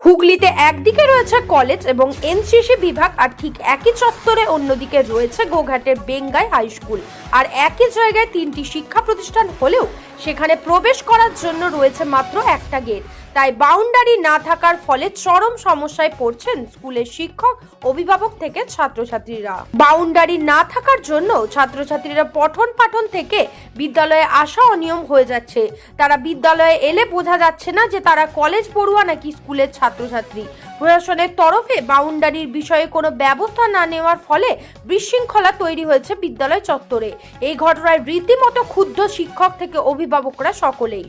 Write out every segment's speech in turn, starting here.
হুগলিতে একদিকে রয়েছে কলেজ এবং এনসিসি বিভাগ, আর ঠিক একই চত্বরে অন্যদিকে রয়েছে গোঘাটের বেঙ্গাই হাই স্কুল। আর একই জায়গায় তিনটি শিক্ষা প্রতিষ্ঠান হলেও সেখানে প্রবেশ করার জন্য রয়েছে মাত্র একটা গেট। তাই বাউন্ডারি না থাকার ফলে চরম সমস্যায় পড়ছেন স্কুলের শিক্ষক, অভিভাবক থেকে ছাত্রছাত্রীরা। বাউন্ডারি না থাকার জন্য ছাত্রছাত্রীরা পঠন পাঠন থেকে বিদ্যালয়ে আসা অনিয়ম হয়ে যাচ্ছে। তারা বিদ্যালয়ে এলে বোঝা যাচ্ছে না যে তারা কলেজ পড়ুয়া নাকি স্কুলের ছাত্রছাত্রী। প্রশাসনের তরফে বাউন্ডারির বিষয়ে কোনো ব্যবস্থা না নেওয়ার ফলে বিশৃঙ্খলা তৈরি হয়েছে বিদ্যালয় চত্বরে। এই ঘটনায় রীতিমতো ক্ষুব্ধ শিক্ষক থেকে অভিভাবকরা সকলেই।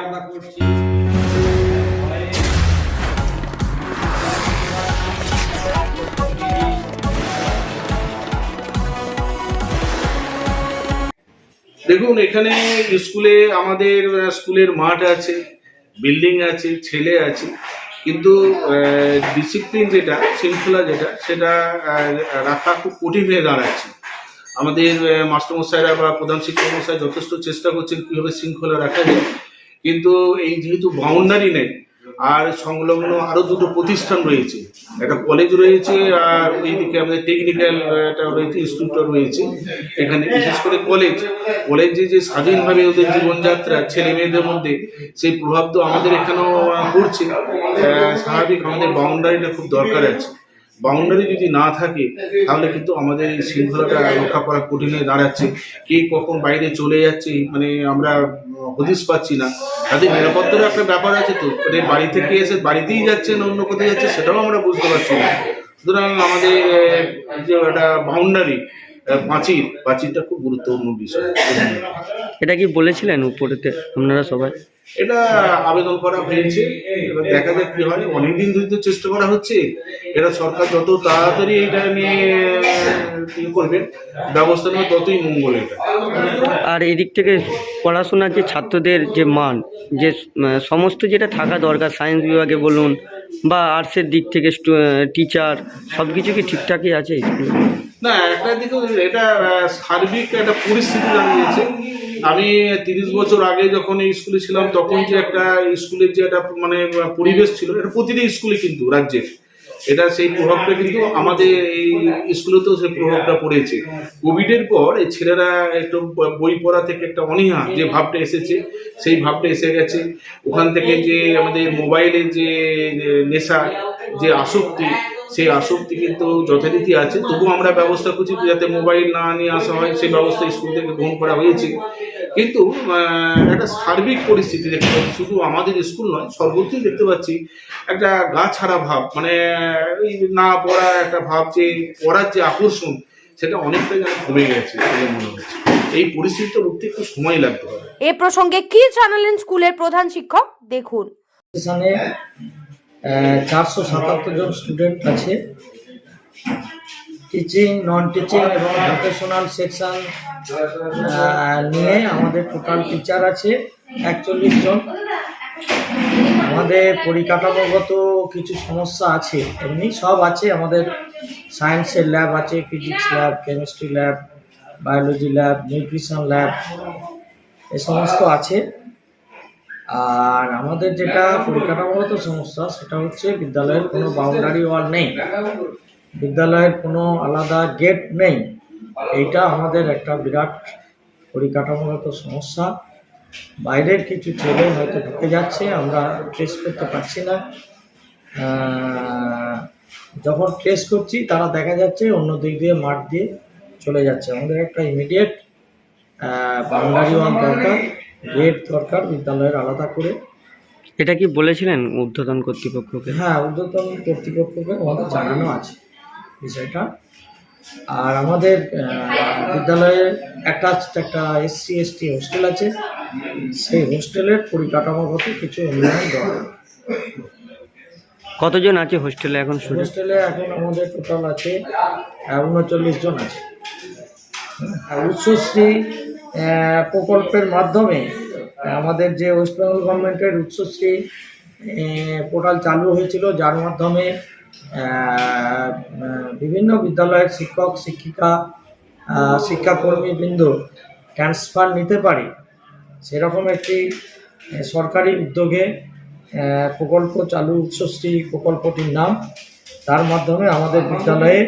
আমরা করছি দেখুন, এখানে স্কুলে আমাদের স্কুলের মাঠ আছে, বিল্ডিং আছে, ছেলে আছে, কিন্তু ডিসিপ্লিন যেটা, শৃঙ্খলা যেটা, সেটা রাখা খুব কঠিন হয়ে দাঁড়াচ্ছে। আমাদের মাস্টারমশাইরা বা প্রধান শিক্ষক মশাই যথেষ্ট চেষ্টা করছেন কীভাবে শৃঙ্খলা রাখা যায়, কিন্তু এই যেহেতু বাউন্ডারি নেই, আর সংলগ্ন আরও দুটো প্রতিষ্ঠান রয়েছে, একটা কলেজ রয়েছে আর ওইদিকে আমাদের টেকনিক্যাল একটা রয়েছে, ইনস্টিটিউট রয়েছে। এখানে বিশেষ করে কলেজে যে স্বাধীনভাবে ওদের জীবনযাত্রা ছেলে মেয়েদের মধ্যে, সেই প্রভাব তো আমাদের এখানেও পড়ছে। স্বাভাবিক আমাদের বাউন্ডারিটা খুব দরকার আছে। বাউন্ডারি যদি না থাকে তাহলে কিন্তু আমাদের এই শৃঙ্খলাটা রক্ষা করা কঠিন হয়ে দাঁড়াচ্ছে। কে কখন বাইরে চলে যাচ্ছে মানে আমরা হদিশ পাচ্ছি না। তাদের নিরাপত্তারও একটা ব্যাপার আছে, তো বাড়ি থেকে এসে বাড়িতেই যাচ্ছে না অন্য কোথায় যাচ্ছে সেটাও আমরা বুঝতে পারছি না। সুতরাং আমাদের যে একটা বাউন্ডারি, প্রাচীরটা খুব গুরুত্বপূর্ণ বিষয়। এটা কি বলেছিলেন উপরেতে আপনারা সবাই? এটা আবেদন করা হয়েছে, এবার দেখা যাক কি হয়। অনেকদিন ধরে তো চেষ্টা করা হচ্ছে, এটা সরকার যত তাড়াতাড়ি এটা নিয়ে করবে, ব্যবস্থা নেবে, ততই মঙ্গল এটা। আর এদিক থেকে পড়াশোনার যে ছাত্রদের যে মান, যে সমস্ত যেটা থাকা দরকার, সায়েন্স বিভাগে বলুন বা আর্টসের দিক থেকে টিচার, সব কিছু কি ঠিকঠাকই আছে স্কুলে? না, একটা দিকে এটা সার্বিক একটা পরিস্থিতি দাঁড়িয়েছে। আমি 30 বছর আগে যখন এই স্কুলে ছিলাম, তখন যে একটা স্কুলের যে একটা মানে পরিবেশ ছিল, এটা প্রতিটি স্কুলে কিন্তু রাজ্যের, এটা সেই প্রভাবটা কিন্তু আমাদের এই স্কুলেতেও সেই প্রভাবটা পড়েছে। কোভিডের পর এই ছেলেরা একটু বই পড়া থেকে একটা অনীহা যে ভাবটা এসেছে, সেই ভাবটা এসে গেছে। ওখান থেকে যে আমাদের মোবাইলের যে নেশা, যে আসক্তি, সেই আসক্তি কিন্তু যথারীতি আছে। তবু আমরা ব্যবস্থা করছি যাতে মোবাইল না নিয়ে আসা হয়, সেই ব্যবস্থা স্কুল থেকে গ্রহণ করা হয়েছে। কিন্তু একটা সার্বিক পরিস্থিতি দেখতে পাচ্ছি, শুধু আমাদের স্কুল নয়, সর্বত্রই দেখতে পাচ্ছি একটা গা ছাড়া ভাব, মানে এই না পড়া একটা ভাব, যে পড়ার যে আকর্ষণ সেটা অনেকটা যেন কমে গেছে বলে মনে হচ্ছে। এই পরিস্থিতিতে উঠতে একটু সময় লাগতে পারে। এ প্রসঙ্গে কি জানালেন স্কুলের প্রধান শিক্ষক দেখুন। এখানে 477 জন স্টুডেন্ট আছে। টিচিং, নন টিচিং এবং ভোকেশনাল সেকশন নিয়ে আমাদের টোটাল টিচার আছে 41 জন। আমাদের পরিকাঠামোগত কিছু সমস্যা আছে, এমনি সব আছে। আমাদের সায়েন্সের ল্যাব আছে, physics lab, chemistry lab, biology lab, nutrition lab, এ সমস্ত আছে। আর আমাদের যেটা পরিকাঠামোগত সমস্যা সেটা হচ্ছে বিদ্যালয়ের কোনো বাউন্ডারি ওয়াল নেই, বিদ্যালয়ের কোনো আলাদা গেট নেই। এইটা আমাদের একটা বিরাট পরিকাঠামোগত সমস্যা। বাইরের কিছু ছেলে হয়তো ঢুকে যাচ্ছে, আমরা ট্রেস করতে পারছি না। যখন ট্রেস করছি তারা দেখা যাচ্ছে অন্য দিক দিয়ে মাঠ দিয়ে চলে যাচ্ছে। আমাদের একটা ইমিডিয়েট বাউন্ডারি ওয়াল দরকার, গেট দরকার বিদ্যালয়ের আলাদা করে। এটা কি বলেছিলেন ঊর্ধ্বতন কর্তৃপক্ষকে? হ্যাঁ, ঊর্ধ্বতন কর্তৃপক্ষকে আমাদের জানানো আছে বিষয়টা। আর আমাদের বিদ্যালয়ে একটা SC/ST হোস্টেল আছে, সেই হোস্টেলের পরিকাঠামোগত কিছু উন্নয়ন দরকার। কতজন আছে হোস্টেলে এখন স্টুডেন্ট? হোস্টেলে এখন আমাদের টোটাল আছে 39 জন আছে। আর উচ্চশ্রী প্রকল্পের মাধ্যমে আমাদের যে ওয়েস্ট বেঙ্গল গভর্নমেন্টের উচ্চশ্রী পোর্টাল চালু হয়েছিল, যার মাধ্যমে বিভিন্ন বিদ্যালয়ের শিক্ষক শিক্ষিকা শিক্ষাকর্মীবৃন্দ ট্রান্সফার নিতে পারে, সেরকম একটি সরকারি উদ্যোগে প্রকল্প চালু, উচ্চশ্রী প্রকল্পটির নাম। তার মাধ্যমে আমাদের বিদ্যালয়ে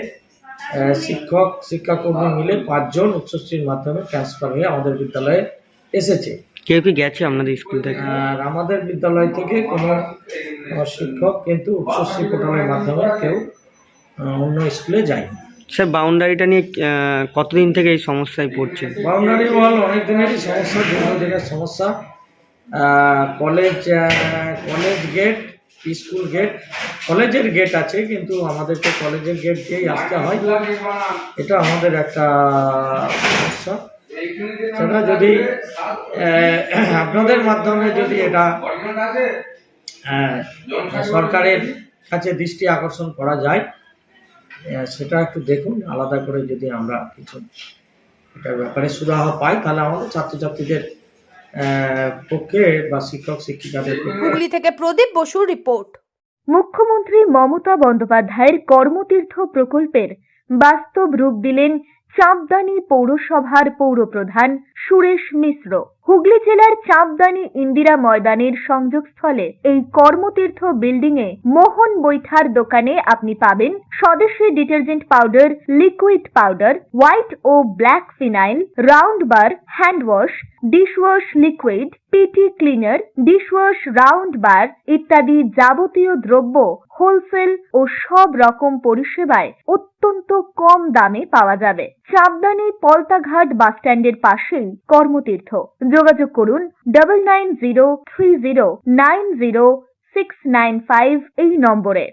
শিক্ষক শিক্ষাকর্মী মিলে 5 জন উচ্চশ্রীর মাধ্যমে ট্রান্সফার হয়ে আমাদের বিদ্যালয়ে এসেছে। কেউ কি গেছে আপনাদের স্কুল থেকে? আর আমাদের বিদ্যালয় থেকে কোনো শিক্ষক কিন্তু উচ্চশ্রী পোর্টালের মাধ্যমে কেউ অন্য স্কুলে যায়নি। স্যার, বাউন্ডারিটা নিয়ে কতদিন থেকে এই সমস্যায় পড়ছে? বাউন্ডারি ওয়াল অনেক দিনেরই সমস্যা, দীর্ঘদিনের সমস্যা। কলেজ গেট, স্কুল গেট, কলেজের গেট আছে কিন্তু আমাদেরকে কলেজের গেট দিয়েই আসতে হয়। এটা আমাদের একটা সমস্যা। সেটা যদি আপনাদের মাধ্যমে যদি এটা সরকারের কাছে দৃষ্টি আকর্ষণ করা যায়, সেটা একটু দেখুন, আলাদা করে যদি আমরা কিছু এটার ব্যাপারে সুরাহা পাই, তাহলে আমাদের ছাত্রছাত্রীদের পক্ষে বা শিক্ষক শিক্ষিকাদের পক্ষে। হুগলি থেকে প্রদীপ বসুর রিপোর্ট। মুখ্যমন্ত্রী মমতা বন্দ্যোপাধ্যায়ের কর্মতীর্থ প্রকল্পের বাস্তব রূপ দিলেন চাঁপদানি পৌরসভার পৌরপ্রধান সুরেশ মিশ্র। হুগলি জেলার চাঁপদানি ইন্দিরা ময়দানের সংযোগস্থলে এই কর্মতীর্থ বিল্ডিং এ মোহন বৈঠার দোকানে আপনি পাবেন স্বদেশী detergent powder, liquid powder, white ও black phenyl, round bar, hand wash, dishwash liquid, পিটি ক্লিনার, ডিশওয়াশ রাউন্ড বার ইত্যাদি যাবতীয় দ্রব্য হোলসেল ও সব রকম পরিষেবায় অত্যন্ত কম দামে পাওয়া যাবে। চাঁপদানি পলতাঘাট বাসস্ট্যান্ডের পাশেই কর্মতীর্থ। যোগাযোগ করুন 9903090695 এই নম্বরে।